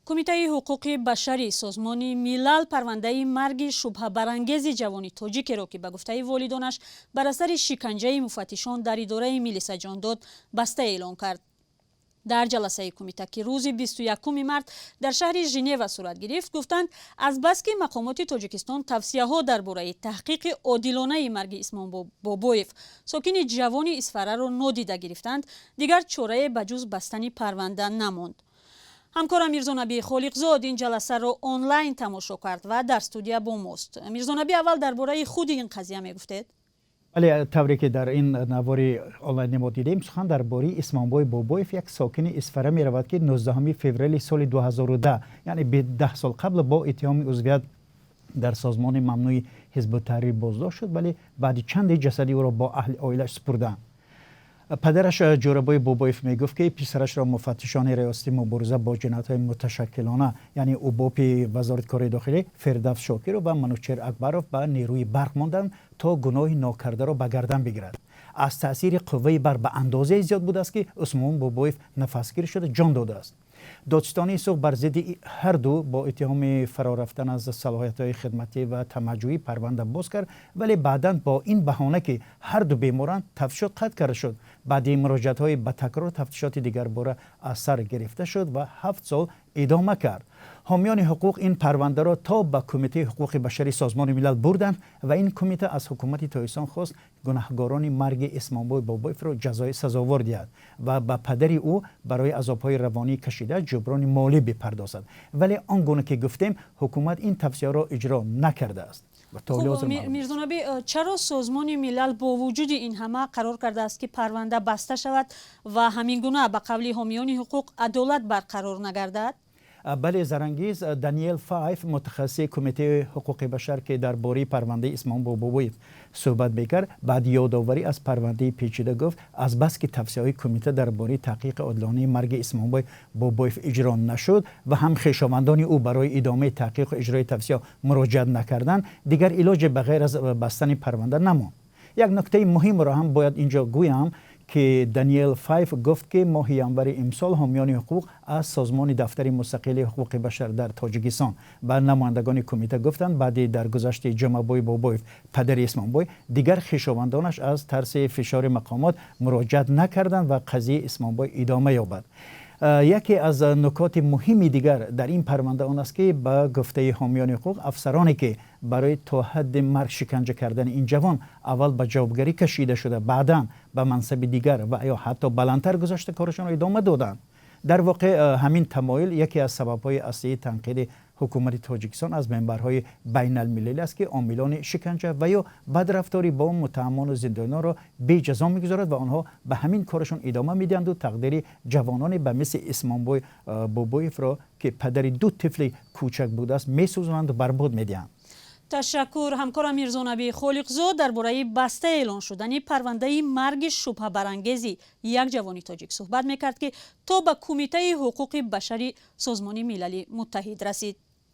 کمیته حقوق بشری سازمان ملل پرونده مرگ شبهه برانگیز جوان تاجیک را که به گفته والدانش بر اثر شکنجه مفتشان در اداره ملی جان داد بسته اعلام کرد. در جلسه کمیته که روز 21 مارس در شهر ژنو صورت گرفت گفتند از بس که مقامات تاجیکستان توصیه ها درباره تحقیق عادلانه مرگ اسمان بابویف ساکن جوان اصفهان را نادیده گرفتند، دیگر چاره بجز بستن پرونده نماند. همکارم میرزا نبی خالقزاد این جلسه را آنلاین تماشا کرد و در استودیو با ماست. میرزا نبی، اول درباره خود این قضیه میگفتید؟ ولی طوری که در این نواری آنلاین ما دیدیم سخن درباره اسمانبای بابویف یک ساکن اصفهان می رود که 19 فوریه سال 2010 یعنی به 10 سال قبل با اتهام عضویت در سازمان ممنوع حزب التحریر بازداشت شد، ولی بعد چند جسدی او را با اهل عائلش سپردند. پدرش جورابای بابویف میگفت که پسرش را مفتشان ریاستی مبارزه با جنایت‌های متشکلانه یعنی اوباپ وزارت کار داخلی فردوس شاکر و منوچهر اکبروف به نیروی برق ماندند تا گناه ناکرده را به گردن بگیرد. از تاثیر قوه بر به اندازه زیاد بود است که عثمان بابویف نفسگیر شده جان داده است. دادستانی سوق بر ضد هر دو با اتهام فرار رفتن از صلاحیت‌های خدمتی و تمجیدی پرونده باز کرد، ولی بعداً با این بهانه که هر دو بیماران تفتیشات قطع کرده شد، بعد مراجعت‌های به تکرار تفتیشات دیگر باره از سر گرفته شد و 7 سال ادامه کرد. حامیان حقوق این پرونده را تا به کمیته حقوق بشری سازمان ملل بردند و این کمیته از حکومت تاجیکستان خواست گناهکاران مرگ اسمانبای بابویف را جزای سزاوار دهد و به پدر او برای عذاب‌های روانی کشیده جبران مالی بپردازد، ولی آنگونه که گفتیم حکومت این توصیه را اجرا نکرده است. میرزا نبی، چرا سازمان ملل با وجود این همه قرار کرده است که پرونده بسته شود و همین گونه به قول حامیان حقوق عدالت برقرار نگردد؟ بله زرانگیز، دانیل فایف متخصص کمیته حقوق بشر که درباره پرونده اسمان بابویف صحبت میکرد بعد یادآوری از پرونده پیچیده گفت از بس که توصیه‌های کمیته درباره تحقیق عادلانه مرگ اسمان بابویف اجرا نشد و هم خویشاوندان او برای ادامه تحقیق و اجرای توصیه مراجعت نکردند، دیگر علاج بغیر از بستن پرونده نماند. یک نکته مهم را هم باید اینجا گویم که دانیل فایف گفت که ماه ژانویه امسال حامیان حقوق از سازمان دفتر مستقل حقوق بشر در تاجیکستان و نمایندگان کمیته گفتند بعد درگذشت جمعبای بابویف پدر اسمانبای دیگر خویشاوندانش از ترس فشار مقامات مراجعت نکردند و قضیه اسمانبای ادامه یابد. یکی از نکات مهمی دیگر در این پرونده آن است که با گفته حامیان حقوق افسرانی که برای تا حد مرگ شکنجه کردن این جوان اول به جوابگری کشیده شده بعداً به منصب دیگر و یا حتی بلندتر گذاشته کارشان را ادامه دادند. در واقع همین تمایل یکی از سبب‌های اصلی تنقید حکومت تاجیکستان از منبرهای بین المللی است که عاملان شکنجه و یا بدرفتاری با متهمان و زندانیان را بی جزا می‌گذارد و آنها به همین کارشون ادامه میدهند و تقدیر جوانان به مثل اسمانبای بابویف را که پدر 2 طفل کوچک بوده است می‌سوزانند و برباد می‌دهند. تشکر. همکارم میرزا نبی خالقزاد درباره بسته اعلان شدن پرونده مرگ شبهه برانگیز یک جوان تاجیک صحبت میکرد که تا به کمیته حقوق بشری سازمان ملل متحد رسید.